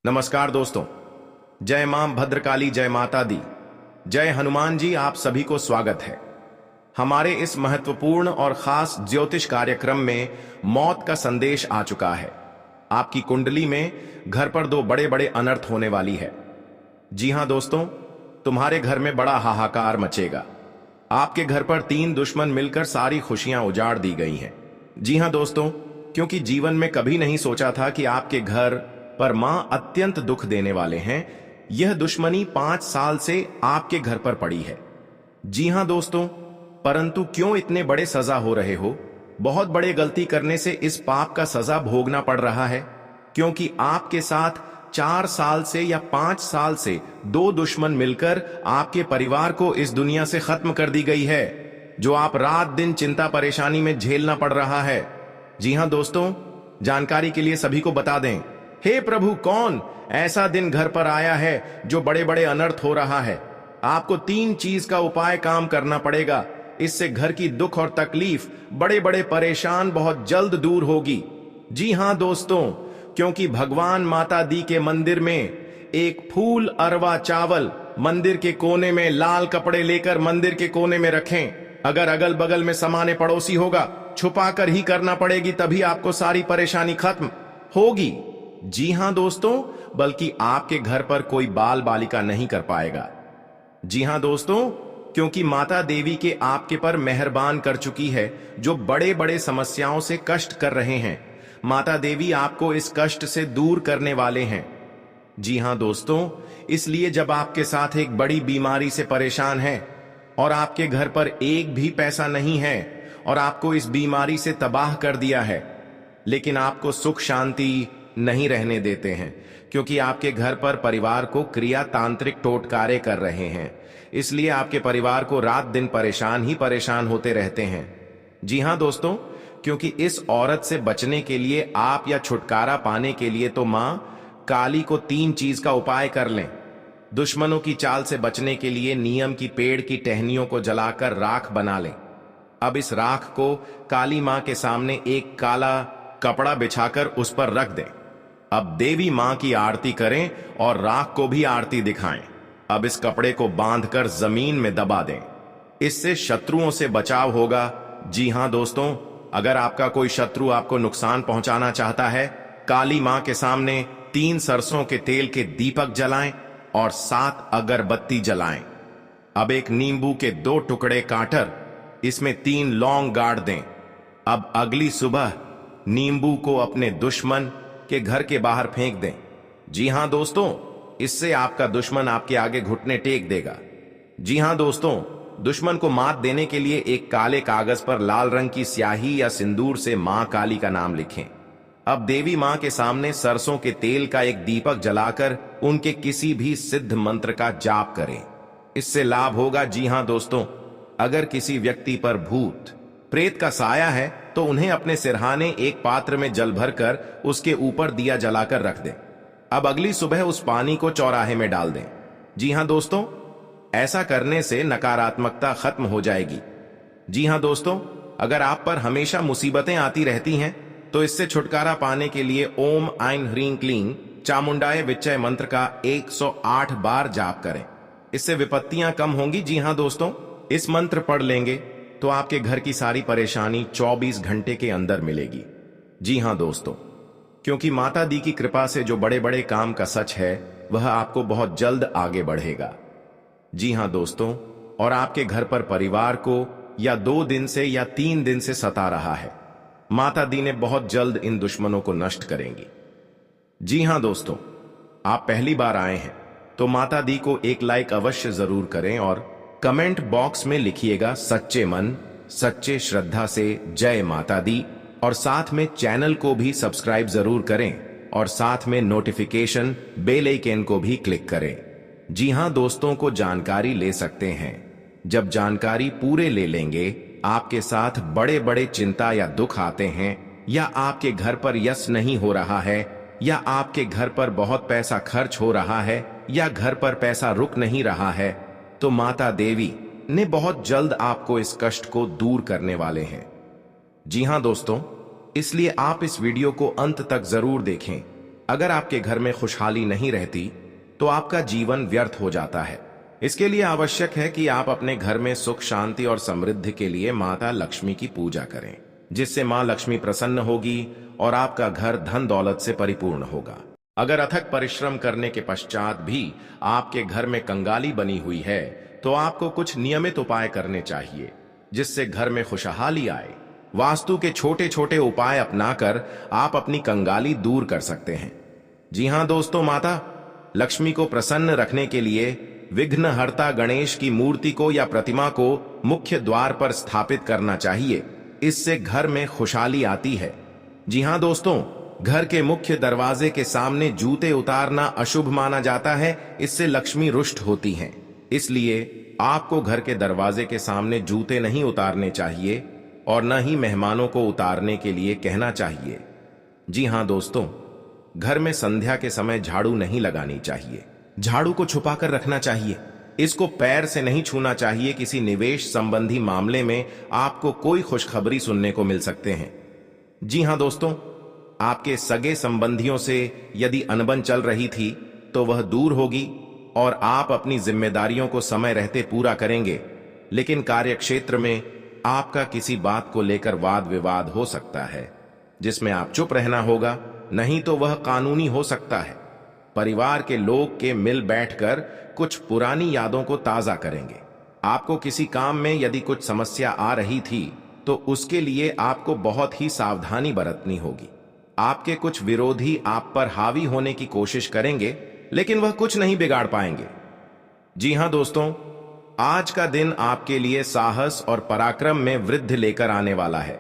नमस्कार दोस्तों। जय मां भद्रकाली, जय माता दी, जय हनुमान जी। आप सभी को स्वागत है हमारे इस महत्वपूर्ण और खास ज्योतिष कार्यक्रम में। मौत का संदेश आ चुका है। आपकी कुंडली में घर पर दो बड़े बड़े अनर्थ होने वाली है। जी हां दोस्तों, तुम्हारे घर में बड़ा हाहाकार मचेगा। आपके घर पर 3 दुश्मन मिलकर सारी खुशियां उजाड़ दी गई हैं। जी हां दोस्तों, क्योंकि जीवन में कभी नहीं सोचा था कि आपके घर पर मां अत्यंत दुख देने वाले हैं। यह दुश्मनी 5 साल से आपके घर पर पड़ी है। जी हां दोस्तों, परंतु क्यों इतने बड़े सजा हो रहे हो? बहुत बड़े गलती करने से इस पाप का सजा भोगना पड़ रहा है, क्योंकि आपके साथ 4 साल से या 5 साल से 2 दुश्मन मिलकर आपके परिवार को इस दुनिया से खत्म कर दी गई है, जो आप रात दिन चिंता परेशानी में झेलना पड़ रहा है। जी हां दोस्तों, जानकारी के लिए सभी को बता दें, हे प्रभु, कौन ऐसा दिन घर पर आया है जो बड़े बड़े अनर्थ हो रहा है? आपको 3 चीज का उपाय काम करना पड़ेगा। इससे घर की दुख और तकलीफ, बड़े बड़े परेशान बहुत जल्द दूर होगी। जी हां दोस्तों, क्योंकि भगवान माता दी के मंदिर में एक फूल अरवा चावल मंदिर के कोने में लाल कपड़े लेकर मंदिर के कोने में रखें। अगर अगल बगल में समाने पड़ोसी होगा, छुपा कर ही करना पड़ेगी, तभी आपको सारी परेशानी खत्म होगी। जी हां दोस्तों, बल्कि आपके घर पर कोई बाल बालिका नहीं कर पाएगा। जी हां दोस्तों, क्योंकि माता देवी के आपके पर मेहरबान कर चुकी है, जो बड़े बड़े समस्याओं से कष्ट कर रहे हैं। माता देवी आपको इस कष्ट से दूर करने वाले हैं। जी हां दोस्तों, इसलिए जब आपके साथ एक बड़ी बीमारी से परेशान है और आपके घर पर एक भी पैसा नहीं है और आपको इस बीमारी से तबाह कर दिया है, लेकिन आपको सुख शांति नहीं रहने देते हैं, क्योंकि आपके घर पर परिवार को क्रिया तांत्रिक टोटकारे कर रहे हैं। इसलिए आपके परिवार को रात दिन परेशान ही परेशान होते रहते हैं। जी हां दोस्तों, क्योंकि इस औरत से बचने के लिए आप या छुटकारा पाने के लिए तो मां काली को 3 चीज का उपाय कर लें। दुश्मनों की चाल से बचने के लिए नीम की पेड़ की टहनियों को जलाकर राख बना लें। अब इस राख को काली मां के सामने एक काला कपड़ा बिछाकर उस पर रख दें। अब देवी मां की आरती करें और राख को भी आरती दिखाएं। अब इस कपड़े को बांधकर जमीन में दबा दें। इससे शत्रुओं से बचाव होगा। जी हां दोस्तों, अगर आपका कोई शत्रु आपको नुकसान पहुंचाना चाहता है, काली मां के सामने 3 सरसों के तेल के दीपक जलाएं और 7 अगरबत्ती जलाएं। अब एक नींबू के 2 टुकड़े काटर इसमें 3 लौंग गाड़ दें। अब अगली सुबह नींबू को अपने दुश्मन के घर के बाहर फेंक दें। जी हां दोस्तों, इससे आपका दुश्मन आपके आगे घुटने टेक देगा। जी हां दोस्तों, दुश्मन को मात देने के लिए एक काले कागज पर लाल रंग की स्याही या सिंदूर से मां काली का नाम लिखें। अब देवी मां के सामने सरसों के तेल का एक दीपक जलाकर उनके किसी भी सिद्ध मंत्र का जाप करें। इससे लाभ होगा। जी हां दोस्तों, अगर किसी व्यक्ति पर भूत प्रेत का साया है तो उन्हें अपने सिरहाने एक पात्र में जल भरकर उसके ऊपर दिया जलाकर रख दें। अब अगली सुबह उस पानी को चौराहे में डाल दें। जी हां दोस्तों, ऐसा करने से नकारात्मकता खत्म हो जाएगी। जी हां दोस्तों, अगर आप पर हमेशा मुसीबतें आती रहती हैं तो इससे छुटकारा पाने के लिए ओम ऐं ह्रीं क्लीं चामुंडाय विच्चय मंत्र का 108 बार जाप करें। इससे विपत्तियां कम होंगी। जी हां दोस्तों, इस मंत्र पढ़ लेंगे तो आपके घर की सारी परेशानी 24 घंटे के अंदर मिलेगी। जी हां दोस्तों, क्योंकि माता दी की कृपा से जो बड़े बड़े काम का सच है, वह आपको बहुत जल्द आगे बढ़ेगा। जी हां दोस्तों, और आपके घर पर परिवार को या 2 दिन से या 3 दिन से सता रहा है, माता दी ने बहुत जल्द इन दुश्मनों को नष्ट करेंगी। जी हां दोस्तों, आप पहली बार आए हैं तो माता दी को एक लाइक अवश्य जरूर करें और कमेंट बॉक्स में लिखिएगा सच्चे मन सच्चे श्रद्धा से जय माता दी, और साथ में चैनल को भी सब्सक्राइब जरूर करें और साथ में नोटिफिकेशन बेल आइकन को भी क्लिक करें। जी हां दोस्तों, को जानकारी ले सकते हैं। जब जानकारी पूरे ले लेंगे, आपके साथ बड़े बड़े चिंता या दुख आते हैं, या आपके घर पर यश नहीं हो रहा है, या आपके घर पर बहुत पैसा खर्च हो रहा है, या घर पर पैसा रुक नहीं रहा है, तो माता देवी ने बहुत जल्द आपको इस कष्ट को दूर करने वाले हैं। जी हां दोस्तों, इसलिए आप इस वीडियो को अंत तक जरूर देखें। अगर आपके घर में खुशहाली नहीं रहती तो आपका जीवन व्यर्थ हो जाता है। इसके लिए आवश्यक है कि आप अपने घर में सुख, शांति और समृद्धि के लिए माता लक्ष्मी की पूजा करें, जिससे मां लक्ष्मी प्रसन्न होगी और आपका घर धन दौलत से परिपूर्ण होगा। अगर अथक परिश्रम करने के पश्चात भी आपके घर में कंगाली बनी हुई है तो आपको कुछ नियमित उपाय करने चाहिए, जिससे घर में खुशहाली आए। वास्तु के छोटे छोटे उपाय अपनाकर आप अपनी कंगाली दूर कर सकते हैं। जी हां दोस्तों, माता लक्ष्मी को प्रसन्न रखने के लिए विघ्नहर्ता गणेश की मूर्ति को या प्रतिमा को मुख्य द्वार पर स्थापित करना चाहिए। इससे घर में खुशहाली आती है। जी हां दोस्तों, घर के मुख्य दरवाजे के सामने जूते उतारना अशुभ माना जाता है। इससे लक्ष्मी रुष्ट होती हैं। इसलिए आपको घर के दरवाजे के सामने जूते नहीं उतारने चाहिए और न ही मेहमानों को उतारने के लिए कहना चाहिए। जी हां दोस्तों, घर में संध्या के समय झाड़ू नहीं लगानी चाहिए। झाड़ू को छुपाकर रखना चाहिए। इसको पैर से नहीं छूना चाहिए। किसी निवेश संबंधी मामले में आपको कोई खुशखबरी सुनने को मिल सकते हैं। जी हां दोस्तों, आपके सगे संबंधियों से यदि अनबन चल रही थी तो वह दूर होगी और आप अपनी जिम्मेदारियों को समय रहते पूरा करेंगे। लेकिन कार्यक्षेत्र में आपका किसी बात को लेकर वाद विवाद हो सकता है, जिसमें आप चुप रहना होगा, नहीं तो वह कानूनी हो सकता है। परिवार के लोग के मिल बैठकर कुछ पुरानी यादों को ताजा करेंगे। आपको किसी काम में यदि कुछ समस्या आ रही थी तो उसके लिए आपको बहुत ही सावधानी बरतनी होगी। आपके कुछ विरोधी आप पर हावी होने की कोशिश करेंगे, लेकिन वह कुछ नहीं बिगाड़ पाएंगे। जी हां दोस्तों, आज का दिन आपके लिए साहस और पराक्रम में वृद्धि लेकर आने वाला है।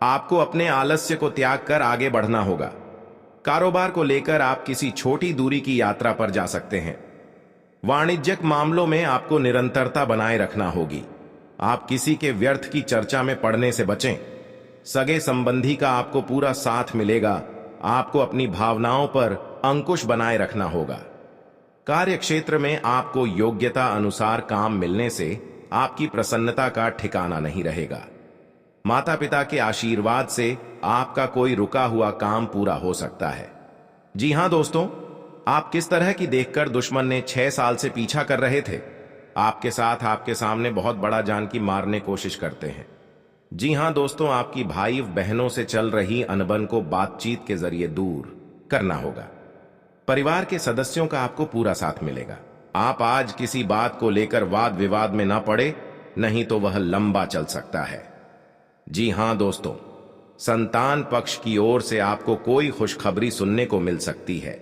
आपको अपने आलस्य को त्याग कर आगे बढ़ना होगा। कारोबार को लेकर आप किसी छोटी दूरी की यात्रा पर जा सकते हैं। वाणिज्यिक मामलों में आपको निरंतरता बनाए रखना होगी। आप किसी के व्यर्थ की चर्चा में पड़ने से बचें। सगे संबंधी का आपको पूरा साथ मिलेगा। आपको अपनी भावनाओं पर अंकुश बनाए रखना होगा। कार्यक्षेत्र में आपको योग्यता अनुसार काम मिलने से आपकी प्रसन्नता का ठिकाना नहीं रहेगा। माता पिता के आशीर्वाद से आपका कोई रुका हुआ काम पूरा हो सकता है। जी हां दोस्तों, आप किस तरह की देखकर दुश्मन ने 6 साल से पीछा कर रहे थे, आपके साथ आपके सामने बहुत बड़ा जानकी मारने कोशिश करते हैं। जी हां दोस्तों, आपकी भाई बहनों से चल रही अनबन को बातचीत के जरिए दूर करना होगा। परिवार के सदस्यों का आपको पूरा साथ मिलेगा। आप आज किसी बात को लेकर वाद विवाद में ना पड़े, नहीं तो वह लंबा चल सकता है। जी हां दोस्तों, संतान पक्ष की ओर से आपको कोई खुशखबरी सुनने को मिल सकती है।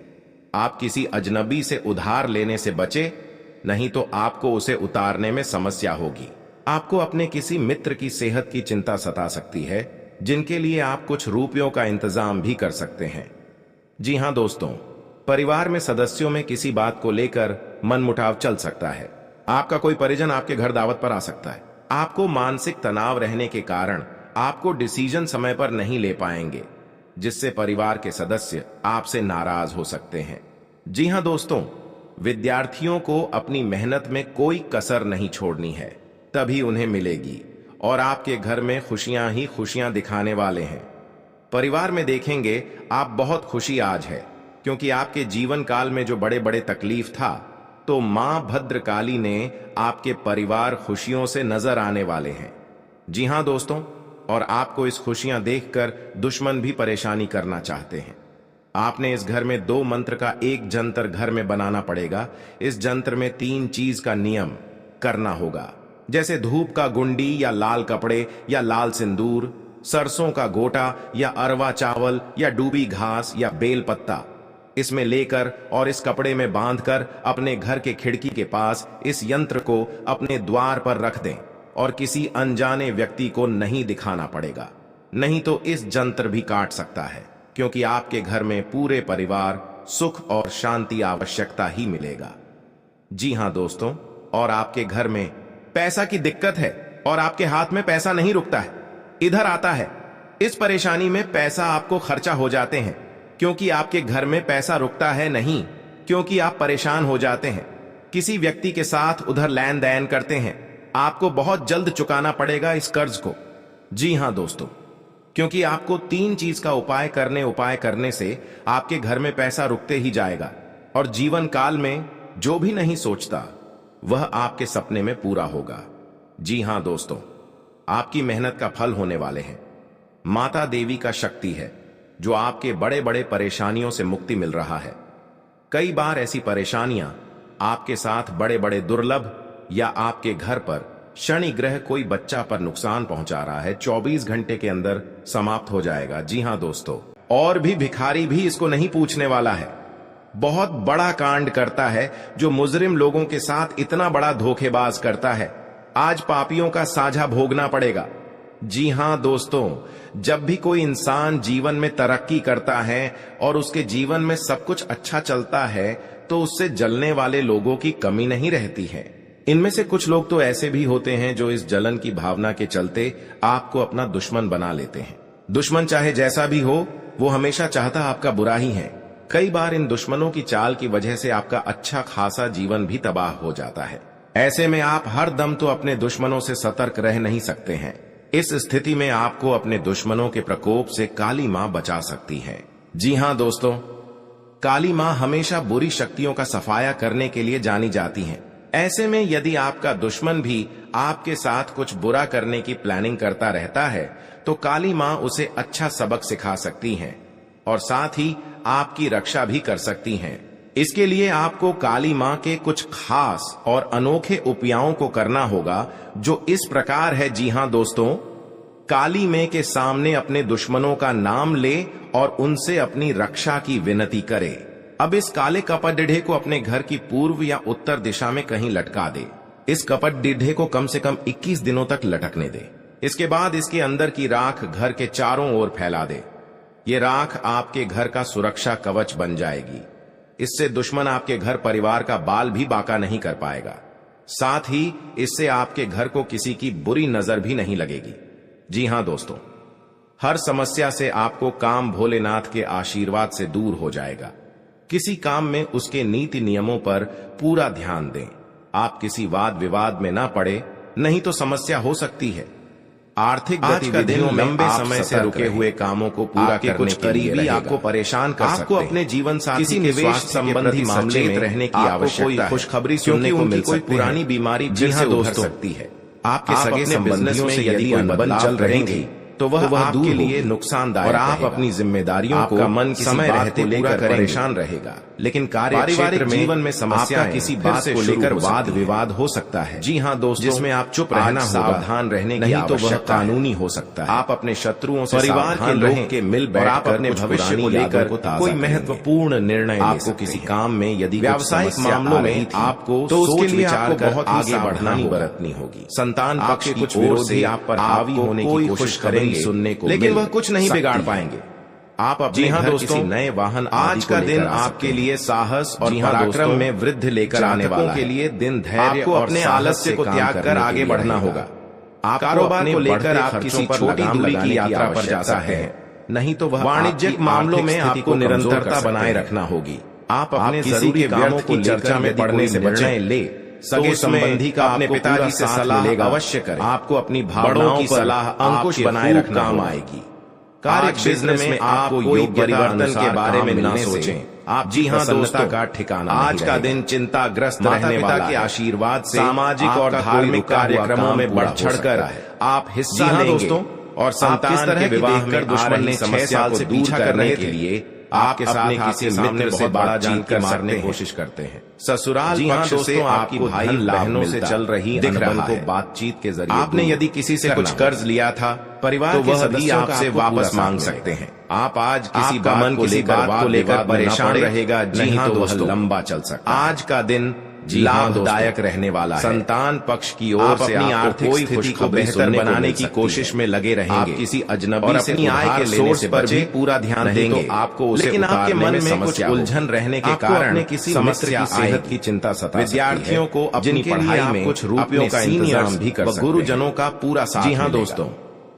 आप किसी अजनबी से उधार लेने से बचे, नहीं तो आपको उसे उतारने में समस्या होगी। आपको अपने किसी मित्र की सेहत की चिंता सता सकती है, जिनके लिए आप कुछ रुपयों का इंतजाम भी कर सकते हैं। जी हां दोस्तों, परिवार में सदस्यों में किसी बात को लेकर मनमुटाव चल सकता है। आपका कोई परिजन आपके घर दावत पर आ सकता है। आपको मानसिक तनाव रहने के कारण आपको डिसीजन समय पर नहीं ले पाएंगे, जिससे परिवार के सदस्य आपसे नाराज हो सकते हैं। जी हां दोस्तों, विद्यार्थियों को अपनी मेहनत में कोई कसर नहीं छोड़नी है, तभी उन्हें मिलेगी और आपके घर में खुशियां ही खुशियां दिखाने वाले हैं। परिवार में देखेंगे आप बहुत खुशी आज है, क्योंकि आपके जीवन काल में जो बड़े बड़े तकलीफ था, तो मां भद्रकाली ने आपके परिवार खुशियों से नजर आने वाले हैं। जी हां दोस्तों, और आपको इस खुशियां देखकर दुश्मन भी परेशानी करना चाहते हैं। आपने इस घर में 2 मंत्र का एक जंतर घर में बनाना पड़ेगा। इस जंत्र में 3 चीज का नियम करना होगा, जैसे धूप का गुंडी या लाल कपड़े या लाल सिंदूर, सरसों का गोटा या अरवा चावल या डूबी घास या बेल पत्ता इसमें लेकर और इस कपड़े में बांधकर अपने घर के खिड़की के पास इस यंत्र को अपने द्वार पर रख दें और किसी अनजाने व्यक्ति को नहीं दिखाना पड़ेगा, नहीं तो इस जंत्र भी काट सकता है, क्योंकि आपके घर में पूरे परिवार सुख और शांति आवश्यकता ही मिलेगा। जी हां दोस्तों, और आपके घर में पैसा की दिक्कत है और आपके हाथ में पैसा नहीं रुकता है, इधर आता है। इस परेशानी में पैसा आपको खर्चा हो जाते हैं, क्योंकि आपके घर में पैसा रुकता है नहीं, क्योंकि आप परेशान हो जाते हैं। किसी व्यक्ति के साथ उधर लेन देन करते हैं, आपको बहुत जल्द चुकाना पड़ेगा इस कर्ज को। जी हां दोस्तों, क्योंकि आपको 3 चीज का उपाय करने से आपके घर में पैसा रुकते ही जाएगा और जीवन काल में जो भी नहीं सोचता वह आपके सपने में पूरा होगा। जी हां दोस्तों, आपकी मेहनत का फल होने वाले हैं। माता देवी का शक्ति है जो आपके बड़े बड़े परेशानियों से मुक्ति मिल रहा है। कई बार ऐसी परेशानियां आपके साथ बड़े बड़े दुर्लभ या आपके घर पर शनि ग्रह कोई बच्चा पर नुकसान पहुंचा रहा है 24 घंटे के अंदर समाप्त हो जाएगा। जी हां दोस्तों, और भी भिखारी भी इसको नहीं पूछने वाला है। बहुत बड़ा कांड करता है जो मुजरिम लोगों के साथ इतना बड़ा धोखेबाज करता है। आज पापियों का साझा भोगना पड़ेगा। जी हां दोस्तों, जब भी कोई इंसान जीवन में तरक्की करता है और उसके जीवन में सब कुछ अच्छा चलता है तो उससे जलने वाले लोगों की कमी नहीं रहती है। इनमें से कुछ लोग तो ऐसे भी होते हैं जो इस जलन की भावना के चलते आपको अपना दुश्मन बना लेते हैं। दुश्मन चाहे जैसा भी हो, वो हमेशा चाहता आपका बुरा ही है। कई बार इन दुश्मनों की चाल की वजह से आपका अच्छा खासा जीवन भी तबाह हो जाता है। ऐसे में आप हर दम तो अपने दुश्मनों से सतर्क रह नहीं सकते हैं। इस स्थिति में आपको अपने दुश्मनों के प्रकोप से काली मां बचा सकती है। जी हां दोस्तों, काली मां हमेशा बुरी शक्तियों का सफाया करने के लिए जानी जाती हैं। ऐसे में यदि आपका दुश्मन भी आपके साथ कुछ बुरा करने की प्लानिंग करता रहता है तो काली मां उसे अच्छा सबक सिखा सकती हैं और साथ ही आपकी रक्षा भी कर सकती हैं। इसके लिए आपको काली मां के कुछ खास और अनोखे उपायों को करना होगा जो इस प्रकार है। जी हां दोस्तों, काली मां के सामने अपने दुश्मनों का नाम ले और उनसे अपनी रक्षा की विनती करे। अब इस काले कपट डिढ़े को अपने घर की पूर्व या उत्तर दिशा में कहीं लटका दे। इस कपट डिढ़े को कम से कम 21 दिनों तक लटकने दे। इसके बाद इसके अंदर की राख घर के चारों ओर फैला दे। ये राख आपके घर का सुरक्षा कवच बन जाएगी। इससे दुश्मन आपके घर परिवार का बाल भी बांका नहीं कर पाएगा। साथ ही इससे आपके घर को किसी की बुरी नजर भी नहीं लगेगी। जी हां दोस्तों, हर समस्या से आपको काम भोलेनाथ के आशीर्वाद से दूर हो जाएगा। किसी काम में उसके नीति नियमों पर पूरा ध्यान दें। आप किसी वाद विवाद में ना पड़े, नहीं तो समस्या हो सकती है। आर्थिक गतिविधियों में लंबे समय से रुके हुए कामों को पूरा करने कुछ करीबी आपको परेशान कर सकते हैं। आपको अपने जीवन साथी किसी निवेश संबंधी मामले में रहने की आवश्यकता है। खुशखबरी सुनने को मिल सकती है। कोई पुरानी बीमारी फिर से उभर सकती है। आपके सगे संबंधियों से यदि अनबन चल रहेंगे तो वह आपके लिए नुकसानदायक और आप अपनी जिम्मेदारियों को मन समय रहते लेकर परेशान रहेगा। लेकिन पारिवारिक जीवन में समस्या किसी बात को लेकर वाद विवाद हो सकता है। जी हां दोस्तों, जिसमें आप चुप रहना, सावधान रहने की आवश्यकता है। नहीं तो वह कानूनी हो सकता है। आप अपने शत्रुओं से परिवार के लोग के मिल बैठ कर भविष्य को लेकर कोई महत्वपूर्ण निर्णय आपको किसी काम में यदि व्यावसायिक मामलों में आपको तो उसके लिए आपको बहुत आगे बढ़ना बरतनी होगी। संतान पक्ष की कुछ विरोधी आप पर हावी होने की कोशिश करेंगे सुनने को, लेकिन वह कुछ नहीं बिगाड़ पाएंगे। आप अपने घर किसी नए वाहन आज का दिन आपके लिए साहस और पराक्रम में वृद्धि लेकर आने वाला है। के लिए दिन धैर्य और अपने आलस्य को त्याग कर आगे बढ़ना होगा। आप कारोबार को लेकर आप किसी छोटी दूरी की यात्रा पर जा सकते हैं, नहीं तो वह वाणिज्यिक मामलों में आपको निरंतरता बनाए रखना होगी। आप अपने जरूरी कामों की चर्चा में पढ़ने से निर्णय ले सगे संबंधी का अपने पिताजी से सलाह अवश्य करें। आपको अपनी भावनाओं की सलाह अंकुश बनाए रखना काम आएगी। कार्य बिजनेस में आपको योग परिवर्तन के बारे में ना सोचें। आप जी हां दोस्तों का ठिकाना आज का दिन चिंताग्रस्त रहने वाला के आशीर्वाद से सामाजिक और धार्मिक कार्यक्रमों में बढ़ चढ़कर आप हिस्सा लेंगे दोस्तों। और संतान के विवाह में दुश्मन ने समस्या को दूर करने के लिए आपके साथ किसी सामने बहुत बड़ा जानकर मारने की कोशिश करते हैं। ससुराल पक्ष से आपकी भाई बहनों से चल रही अनबन को बातचीत के जरिए आपने यदि किसी से कुछ कर्ज लिया था परिवार के सदस्य आपसे वापस मांग सकते हैं। आप आज किसी बात को लेकर परेशान रहेगा। जी हां दोस्तों, लंबा चल सकता है। आज का दिन लाभदायक रहने वाला है। संतान पक्ष की ओर से अपनी आर्थिक स्थिति को बेहतर बनाने की कोशिश में लगे रहेंगे। आप किसी अजनबी से अपनी आय के सोर्स पर भी पूरा ध्यान देंगे तो आपको उसे लेकिन आपके मन में कुछ उलझन रहने के कारण किसी समस्या की सेहत की चिंता सता विद्यार्थियों को अपनी पढ़ाई में कुछ रुपयों का इंतजाम भी कर सकते हैं। गुरुजनों का पूरा साथ। जी हां दोस्तों,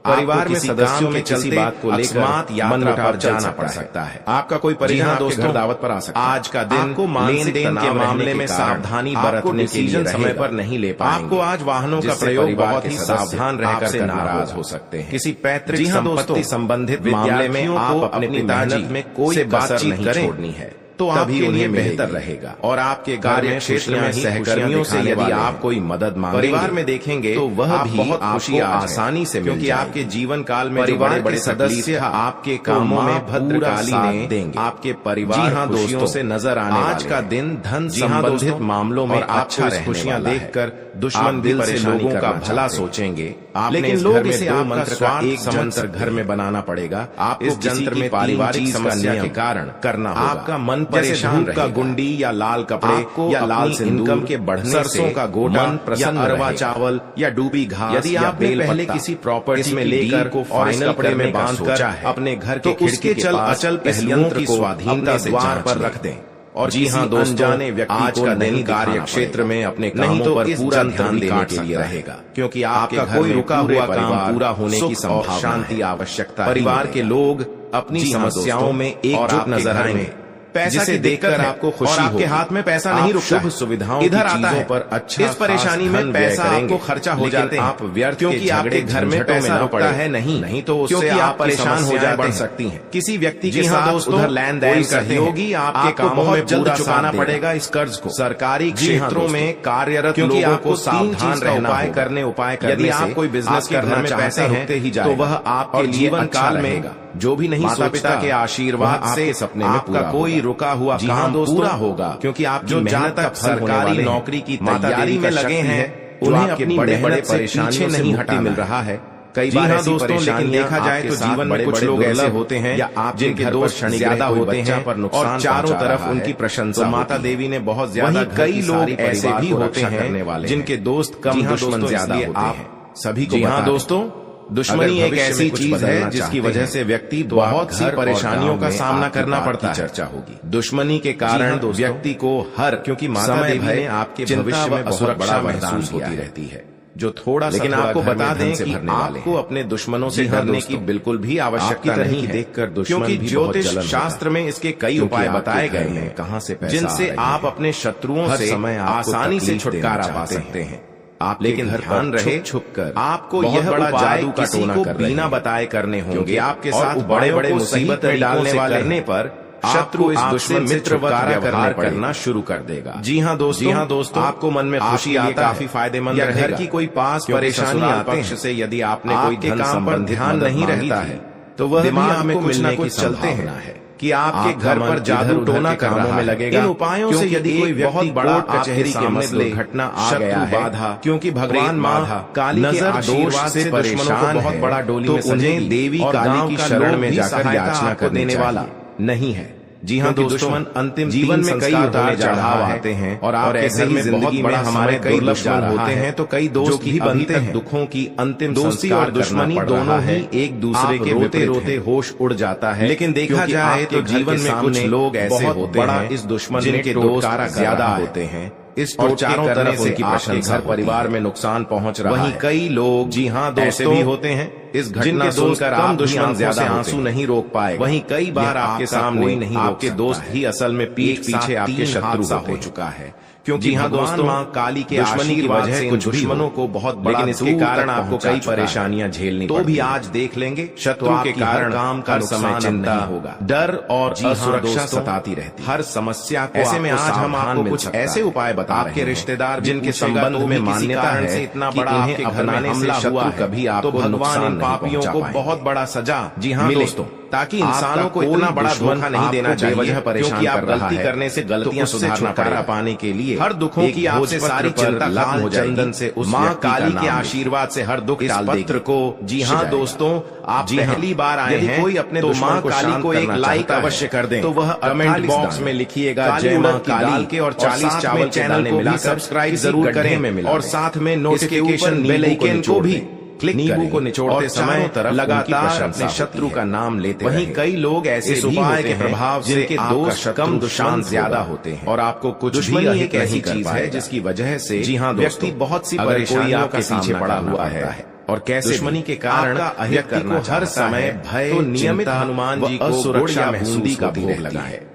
परिवार में सदस्यों में किसी बात को लेकर यात्रा पर जाना पड़ सकता है। आपका कोई परिजन दोस्तों दावत पर आ सकता है। आज का दिन लेन देन के मामले में सावधानी बरतने के लिए समय पर नहीं ले पाएंगे। आपको आज वाहनों का प्रयोग बहुत ही सावधान रहकर नाराज हो सकते हैं। किसी पैतृक संपत्ति संबंधित मामले में आप अपने पिताजी में कोई बातचीत नहीं छोड़नी है, तो आपके लिए बेहतर रहेगा। और आपके कार्य क्षेत्र में सहकर्मियों से यदि आप कोई मदद मांगेंगे, परिवार में देखेंगे तो वह भी बहुत खुशी आसानी से, क्योंकि आपके जीवन काल में परिवार बड़े सदस्य आपके कामों में भद्रकाली ने देंगे। आपके परिवार खुशियों से नजर आने आज का दिन धन संबंधित मामलों में अच्छा खुशियां देखकर दुश्मन दिल से लोगों का भला सोचेंगे। लेकिन लोग इसे दो मंत्र का एक मंत्र घर में बनाना पड़ेगा। आप इस जंत्र में पारिवारिक समस्या के कारण करना होगा। आपका मन परेशान का गुंडी या लाल कपड़े या लाल इनकम के बढ़ने सरसों का गोटा या अरवा चावल या डूबी घास, यदि आपने पहले किसी प्रॉपर्टी में लेकर को फाइनल कपड़े में बांधकर अपने घर के खिड़की के अचल पहलुओं की स्वाधीनता से द्वार पर रख दें। और जी हाँ दोस्तों, जाने व्यक्ति आज का दिन कार्य क्षेत्र में अपने कामों पर पूरा ध्यान देने के लिए रहेगा, क्योंकि आपका कोई रुका हुआ काम पूरा होने की संभावना, शांति आवश्यकता। परिवार के लोग अपनी समस्याओं में एकजुट नजर आएंगे। पैसा से देखकर आपको खुशी और आपके हाथ में पैसा नहीं रुकता। शुभ सुविधाओं इधर आता है पर अच्छा इस परेशानी में पैसा आपको खर्चा हो जाते हैं आप व्यर्थ, क्योंकि आपके घर में पैसा रुकता है नहीं तो उससे आप परेशान हो जा बढ़ सकती हैं। किसी व्यक्ति के साथ उधर लेन देन करते होगी, आपके कामों में जल्द चुकाना पड़ेगा इस कर्ज को। सरकारी क्षेत्रों में कार्यरत लोगों को सावधान रहना करने उपाय। यदि आप कोई बिजनेस करना चाहते हैं तो वह आपके जीवन काल में जो भी नहीं माता पिता के आशीर्वाद से सपने में आपका कोई रुका हुआ काम पूरा होगा, क्योंकि आप जो जहाँ तक सरकारी नौकरी की तैयारी में लगे हैं उन्हें अपनी बड़े परेशानियों नहीं हटा मिल रहा है। कई बार ऐसी परेशानी देखा जाए तो जीवन में कुछ लोग ऐसे होते हैं या आप जिनके दोस्त ज्यादा होते हैं और चारों तरफ उनकी प्रशंसा। माता देवी ने बहुत ज्यादा, कई लोग ऐसे भी होते हैं जिनके दोस्त कम दुश्मन ज्यादा होते हैं। सभी को हाँ दोस्तों, दुश्मनी एक ऐसी चीज है जिसकी वजह से व्यक्ति बहुत सी परेशानियों का सामना करना पड़ता है। चर्चा होगी दुश्मनी के कारण व्यक्ति को क्योंकि माता देवी ने आपके भविष्य में बहुत बड़ा महसूस होती रहती है, जो थोड़ा, लेकिन आपको बता दें कि आपको अपने दुश्मनों से डरने की बिल्कुल भी आवश्यकता नहीं है, क्योंकि ज्योतिष शास्त्र में इसके कई उपाय बताए गए हैं कहां से जिनसे आप अपने शत्रुओं से आसानी से छुटकारा पा सकते हैं। आप लेकिन ध्यान रहे छुपकर आपको यह बड़ा जादू का टोना बिना बताए करने होंगे। आपके साथ बड़े बड़े मुसीबत डालने वाले पर शत्रु इस दुश्मन मित्र व्यवहार करना शुरू कर देगा। जी हाँ दोस्तों, आपको मन में खुशी आता काफी फायदेमंद है। घर की कोई पास परेशानी पक्ष से यदि आपने कोई काम पर ध्यान नहीं रहता है तो वह दिमाग में कुछ न कुछ चलते हैं कि आपके घर पर जादू टोना कामों में लगेगा। इन उपायों से यदि कोई बहुत बड़ा कचहरी के मसले घटना आ गया है, बाधा, क्योंकि भगवान माँ काली के आशीर्वाद से परेशान बहुत बड़ा डोली में उन्हें देवी काली की शरण में जाकर याचना करने वाला नहीं है। जी हाँ दोस्तों, अंतिम जीवन में कई उतार चढ़ाव आते हैं और ऐसे ही जिंदगी में हमारे कई दुश्मन होते हैं, तो कई दोस्त भी बनते हैं। दुखों की अंतिम दोस्ती और दुश्मनी दोनों ही एक दूसरे के रोते रोते होश उड़ जाता है। लेकिन देखा जाए तो जीवन में कुछ लोग ऐसे होते हैं इस दुश्मन जिनके दोस्त ज्यादा होते हैं। इस और चारों तरफ उनकी प्रशंसा, परिवार में नुकसान पहुंच रहा है। वहीं कई लोग जी हाँ दोस्तों भी होते हैं इस घटना सुनकर आप दुश्मन ज्यादा आंसू नहीं रोक पाए। वहीं कई बार आपके सामने नहीं, आपके दोस्त ही असल में पीठ पीछे आपके शत्रु हो चुका है, क्योंकि हाँ दोस्तों माँ काली के दुश्मनी की वजह से कुछ दुश्मनों को बहुत बड़ा, लेकिन इसके कारण आपको कई परेशानियां झेलनी तो भी आज देख लेंगे। शत्रु के कारण काम का समय चिंता होगा, डर और असुरक्षा सताती रहती। हर समस्या को ऐसे में आज हम आपको कुछ ऐसे उपाय बता रहे हैं। आपके रिश्तेदार जिनके संबंध में मान्यता है से इतना बड़ा आपके अपनाने से हमला कभी आपको भगवान पापियों को बहुत बड़ा सजा जी हाँ दोस्तों, ताकि इंसानों को इतना बड़ा धोखा नहीं देना चाहिए परेशान आप गलती करने से गलतियां सुधारना छुटकारा पाने के लिए हर दुखों की आपसे सारी चिंता खत्म हो जाएगी। से उस माँ काली के आशीर्वाद से हर दुख टाल देगी। पत्र को जी हाँ दोस्तों, आप पहली बार आए हैं कोई अपने तो माँ काली को एक लाइक अवश्य कर दें, तो वह कमेंट बॉक्स में लिखिएगा जय माँ काली के और 40 चावल चैनल को भी सब्सक्राइब जरूर करें और साथ में नोटिफिकेशन बेल आइकन को भी क्लिक नींबू को निचोड़ते समय तरफ लगातार अपने शत्रु का नाम लेते वहीं कई लोग ऐसे इस उपाय के प्रभाव से जिनके दोस्त कम दुश्मन ज्यादा होते हैं और आपको कुछ भी एक ऐसी चीज है जिसकी वजह से जी हाँ व्यक्ति बहुत सी परेशानियों के पीछे पड़ा हुआ है। और कैसे दुश्मनी के कारण व्यक्ति को हर समय भय, तो नियमित हनुमान जी को सुरक्षा महसूस का भोग लगा है।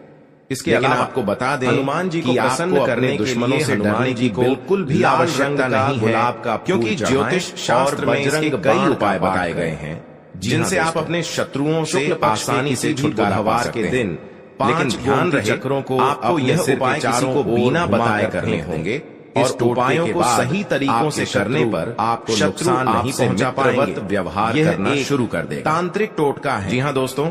इसके अलावा आपको बता दें हनुमान जी को प्रसन्न करने दुश्मनों से डरने की बिल्कुल भी आवश्यकता नहीं है, क्योंकि ज्योतिष शास्त्र में इसके कई उपाय बताए गए हैं जिनसे आप अपने शत्रुओं से आसानी से छुटकारा पा सकते हैं। लेकिन ध्यान रहे चक्रों को आपको यह उपाय किसी को बिना बताए करने होंगे और उपायों को सही तरीकों से करने पर आपको नुकसान नहीं पहुंचा पाएंगे। व्यवहार करना शुरू कर देगा। तांत्रिक टोटका है। जी हाँ दोस्तों,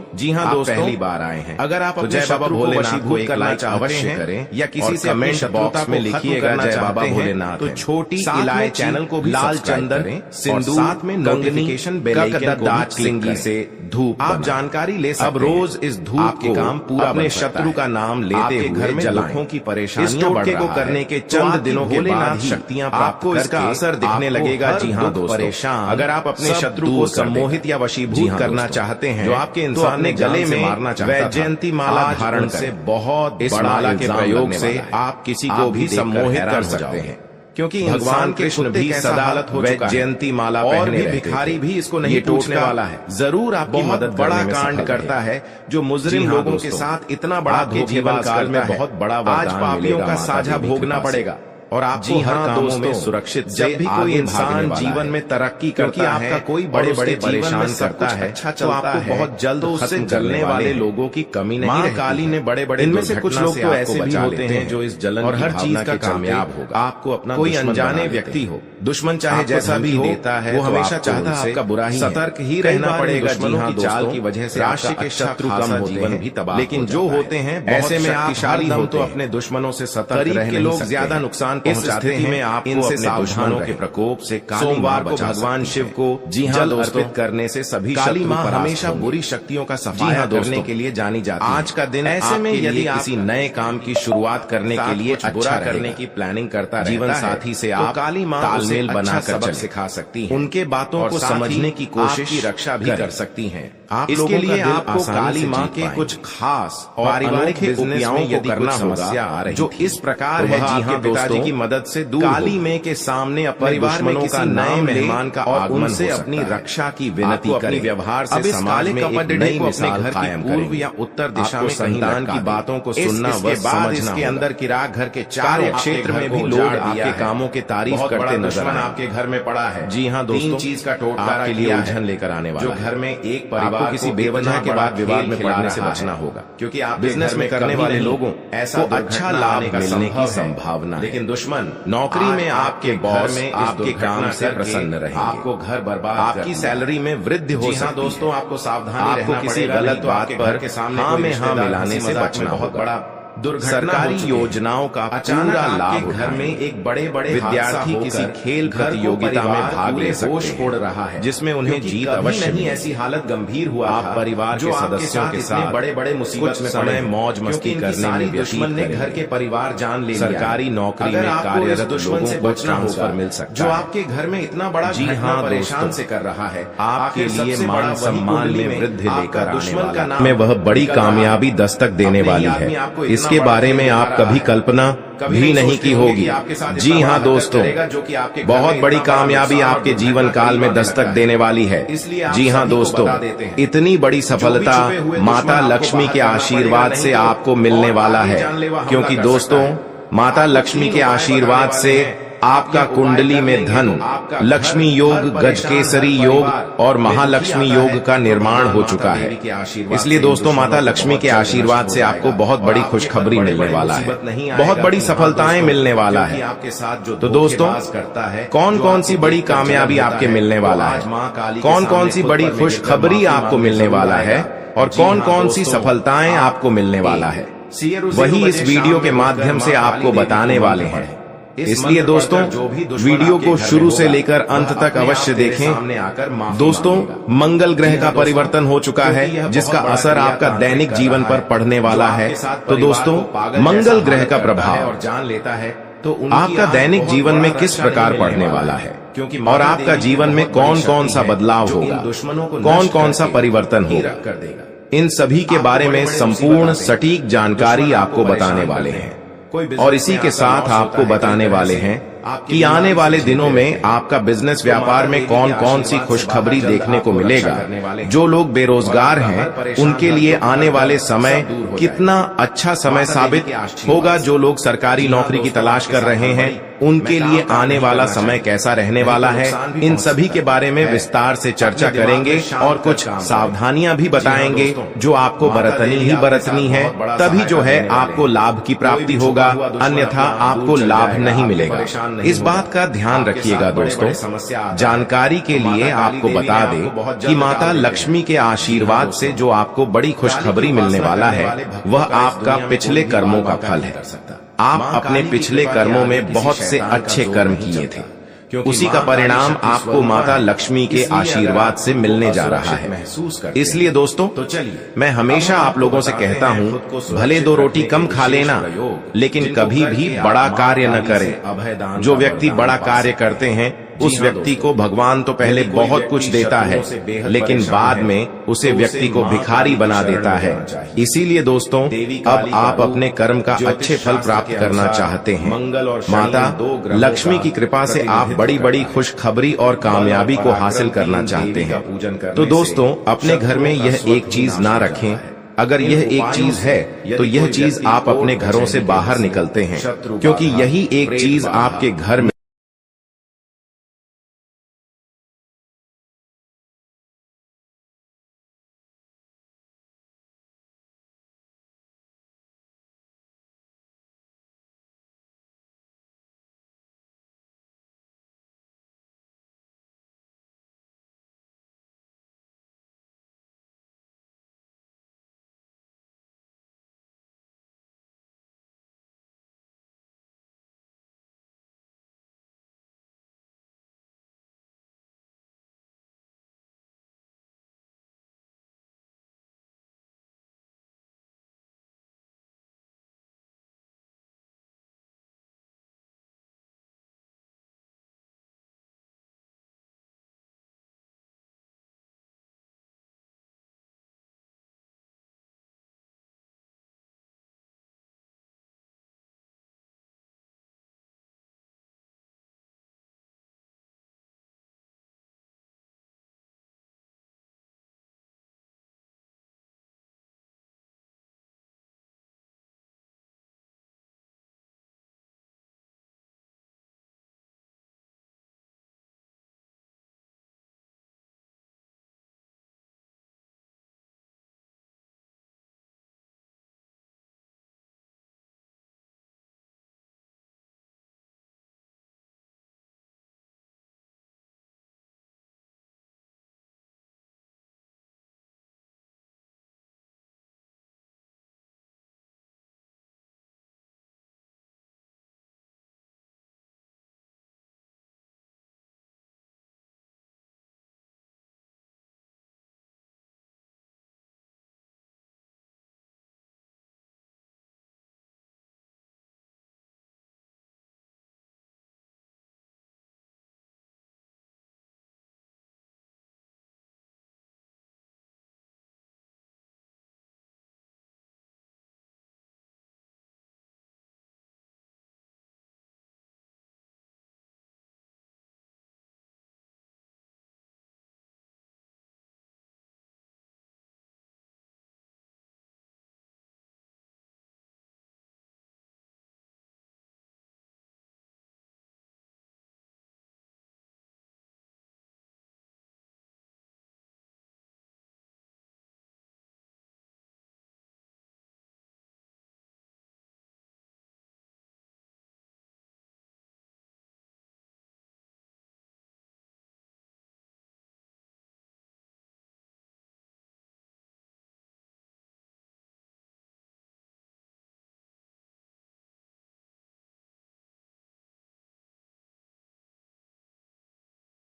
पहली बार आए हैं, अगर आप जय बाबा भोलेनाथ को करना चाहते हैं करें या किसी से कमेंट बॉक्स में लिखिएगा जय बाबा भोलेनाथ, तो छोटी इलायची चैनल को भी लाल चंदन सिंदूर साथ में नोटिफिकेशन बेल आइकन सिंगी से धूप आप जानकारी ले सकते। अब रोज इस धूप के काम पूरा अपने शत्रु का नाम लेते हुए घर में दुखों की परेशानियां बढ़ रहा है। करने के चंद दिनों भोलेनाथ शक्तियां आपको इसका असर दिखने लगेगा। जी हाँ दोस्तों, परेशान अगर आप अपने शत्रु को सम्मोहित या वशीभूत करना चाहते हैं जो आपके इंसान ने गले में मारना चाहता है, वैजयंती माला धारण से बहुत इस माला के प्रयोग से आप किसी को भी सम्मोहित कर सकते हैं, क्योंकि भगवान कृष्ण भी सदालत हो चुका है। जयंती माला और भी भिखारी भी इसको नहीं टूटने वाला है। जरूर आपकी मदद बड़ा कांड करता है जो मुजरिम लोगों के साथ इतना बड़ा जीवन काल में बहुत बड़ा आज पापियों का साझा भोगना पड़ेगा। और आपको हर कामों में सुरक्षित जब भी कोई इंसान जीवन में तरक्की करता है, आपका कोई बड़े बड़े परेशान करता है, अच्छा तो आपको बहुत जल्द उससे जलने वाले लोगों की कमी नहीं रहेगी। काली ने बड़े बड़े इनमें से कुछ लोग तो ऐसे भी होते हैं जो इस जलन और हर चीज का कामयाब होगा। आपको अपना कोई अनजाने व्यक्ति हो, दुश्मन चाहे जैसा भी देता है, वो हमेशा चाहता है आपका बुरा ही। सतर्क ही रहना पड़ेगा। जी हाँ, चाल की वजह से राशि के शत्रु कम होते हैं भी तबाह, लेकिन जो होते हैं ऐसे में आप हरदम तो अपने दुश्मनों से सतर्क रहने लोग ज्यादा नुकसान इस स्थिति में आप इनसे सावधानों के प्रकोप से सोमवार को भगवान शिव को जी हाँ अर्पित करने से सभी काली माँ हमेशा बुरी शक्तियों का सफाया करने के लिए जानी जाती है। आज का दिन ऐसे में यदि किसी नए काम की शुरुआत करने के लिए बुरा करने की प्लानिंग करता जीवन साथी से आप काली माँ तालमेल बनाकर सबक सिखा सकती हैं, उनके बातों को समझने की कोशिश की रक्षा भी कर सकती हैं। इसके लिए आपको काली माँ के कुछ खास पारिवारिक उपायों को करना होगा जो इस प्रकार है। जी हाँ, पिताजी की मदद से दूर काली माँ के सामने अपने दुश्मनों का नए मेहमान का आगमन से अपनी रक्षा की विनती करें। व्यवहार से समाज में एक नई मिसाल कायम पूर्व या उत्तर दिशा में संतान की बातों को सुनना व समझना। इसके अंदर किराक घर के चारों क्षेत्र में भी लोग आपके कामों की तारीफ करते नजर आपके घर में पड़ा है। जी हाँ दोस्तों, चीज का टोटका के लिए उलझन लेकर आने वाला जो घर में एक परिवार किसी बेवजह के बाद विवाद में पड़ने से बचना होगा, क्योंकि आप बिजनेस में करने वाले लोगों ऐसा अच्छा लाभ मिलने की संभावना है। लेकिन दुश्मन नौकरी में आपके बॉस में आपके काम से प्रसन्न रहेंगे, आपको घर बर्बाद, आपकी सैलरी में वृद्धि हो सकती है। दोस्तों आपको सावधानी रहना पड़ेगा, किसी गलत बात पर के सामने हाँ में हाँ मिलाने से बचना। बहुत बड़ा सरकारी योजनाओं का पूरा लाभ घर में एक बड़े बड़े विद्यार्थी किसी खेल प्रतियोगिता में भाग ले सकते हैं रहा है, जिसमें उन्हें जीत अवश्य नहीं। ऐसी हालत गंभीर हुआ आप परिवार के सदस्यों के साथ बड़े बड़े मुसीबत में पड़े मौज मस्ती करने में दुश्मन ने घर के परिवार जान ले। सरकारी नौकरी में कार्यरत दुश्मन से बचना होकर मिल सकता जो आपके घर में इतना बड़ा जी हाँ परेशान से कर रहा है, आपके लिए मान सम्मान में वृद्धि लेकर दुश्मन का नाम में वह बड़ी कामयाबी दस्तक देने वाली है। इसके बारे में आप कभी कल्पना भी नहीं की होगी। जी हाँ दोस्तों, बहुत बड़ी कामयाबी आपके जीवन काल में दस्तक देने वाली है। जी हाँ दोस्तों, इतनी बड़ी सफलता माता लक्ष्मी के आशीर्वाद से आपको मिलने वाला है, क्योंकि दोस्तों माता लक्ष्मी के आशीर्वाद से आपका कुंडली में धन, लक्ष्मी योग, गजकेसरी योग और महालक्ष्मी योग का निर्माण हो चुका है। इसलिए दोस्तों माता लक्ष्मी के आशीर्वाद से आपको बहुत बड़ी खुशखबरी मिलने वाला है, बहुत बड़ी सफलताएं मिलने वाला है। तो दोस्तों कौन कौन सी बड़ी कामयाबी आपके मिलने वाला है, कौन कौन सी बड़ी खुशखबरी आपको मिलने वाला है और कौन कौन सी सफलताएं आपको मिलने वाला है, वही इस वीडियो के माध्यम से आपको बताने वाले हैं। इसलिए दोस्तों वीडियो को शुरू से लेकर अंत तक अवश्य देखें। दोस्तों मंगल ग्रह का परिवर्तन हो चुका है, जिसका असर आपका दैनिक जीवन पर पड़ने वाला है। तो दोस्तों मंगल ग्रह का प्रभाव और जान लेता है तो आपका दैनिक जीवन में किस प्रकार पड़ने वाला है, और आपका जीवन में कौन कौन सा बदलाव होगा, कौन कौन सा परिवर्तन होगा, इन सभी के बारे में संपूर्ण सटीक जानकारी आपको बताने वाले हैं। और इसी के साथ आपको बताने वाले हैं कि आने वाले दिनों में आपका बिजनेस व्यापार में कौन कौन सी खुशखबरी देखने को मिलेगा। जो लोग बेरोजगार हैं उनके लिए आने वाले समय कितना अच्छा समय साबित होगा। जो लोग सरकारी नौकरी की तलाश कर रहे हैं उनके लिए आने वाला समय कैसा रहने वाला है, इन सभी के बारे में विस्तार से चर्चा करेंगे और कुछ सावधानियां भी बताएंगे जो आपको बरतनी ही बरतनी है, तभी जो है आपको लाभ की प्राप्ति होगा, अन्यथा आपको लाभ नहीं मिलेगा। इस बात का ध्यान रखिएगा दोस्तों। जानकारी के लिए आपको बता दें कि माता लक्ष्मी के आशीर्वाद से जो आपको बड़ी खुशखबरी मिलने वाला है वह आपका पिछले कर्मों का फल है। आप अपने पिछले कर्मों में बहुत से अच्छे कर्म किए थे, उसी का परिणाम आपको माता लक्ष्मी के आशीर्वाद से मिलने जा रहा है। इसलिए दोस्तों, तो चलिए, मैं हमेशा आप लोगों से कहता हूँ, भले 2 रोटी कम खा लेना लेकिन कभी भी बड़ा कार्य न करें। जो व्यक्ति बड़ा कार्य करते हैं उस व्यक्ति को भगवान तो पहले बहुत कुछ देता है लेकिन बाद में उसे व्यक्ति को भिखारी बना देता है। इसीलिए दोस्तों, अब आप अपने कर्म का अच्छे फल प्राप्त करना चाहते हैं। माता लक्ष्मी की कृपा से आप बड़ी बड़ी खुशखबरी और कामयाबी को हासिल करना चाहते हैं। तो दोस्तों, अपने घर में यह एक चीज ना रखें। अगर यह एक चीज है तो यह चीज आप अपने घरों से बाहर निकलते हैं, क्योंकि यही एक चीज आपके घर में